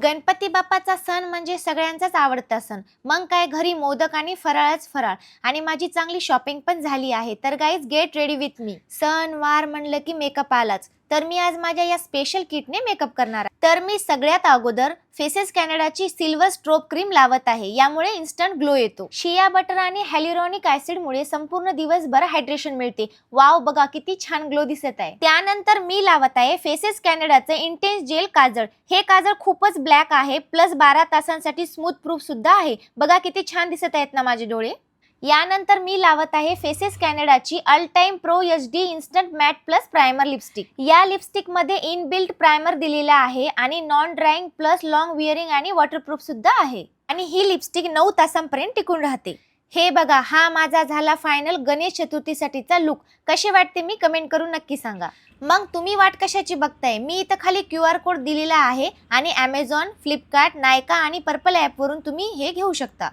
गणपती बाप्पाचा सण म्हणजे सगळ्यांचाच आवडता सण. मग काय घरी मोदक आणि फराळच फराळ आणि माझी चांगली शॉपिंग पण झाली आहे. तर guys get ready with me. सण वार म्हणलं की मेकअप आलाच. तर मी आज माझ्या या स्पेशल किटने मेकअप करणार आहे. तर मी सगळ्यात अगोदर फेसेस कॅनडाची सिल्वर स्ट्रोब क्रीम लावत आहे. यामुळे इन्स्टंट ग्लो येतो. शिया बटर आणि हॅल्युरॉनिक ऍसिड मुळे संपूर्ण दिवसभर हायड्रेशन मिळते. वाव, बघा किती छान ग्लो दिसत आहे. त्यानंतर मी लावत आहे फेसेस कॅनडाचे इंटेन्स जेल काजळ. हे काजळ खूपच ब्लॅक आहे, प्लस 12 तासांसाठी स्मूथ प्रूफ सुद्धा आहे. बघा किती छान दिसत आहेत ना माझे डोळे. यानंतर मी लावत आहे फेसेस कॅनडाची all time pro HD instant matte plus primer lipstick. या लिपस्टिक मध्ये इनबिल्ट प्रायमर दिलेला आहे आणि non drying plus long wearing आणि वॉटरप्रूफ सुद्धा आहे. आणि ही लिपस्टिक 9 तासांपर्यंत टिकून राहते. हे बघा, हा माझा झाला फायनल गणेश चतुर्थीसाठीचा लुक. कशी वाटते मी कमेंट करून नक्की सांगा. मग तुम्ही वाट कशाची बघताय? मी इथं खाली QR कोड दिलेला आहे आणि Amazon, फ्लिपकार्ट, नायका आणि पर्पल ॲपवरून तुम्ही हे घेऊ शकता.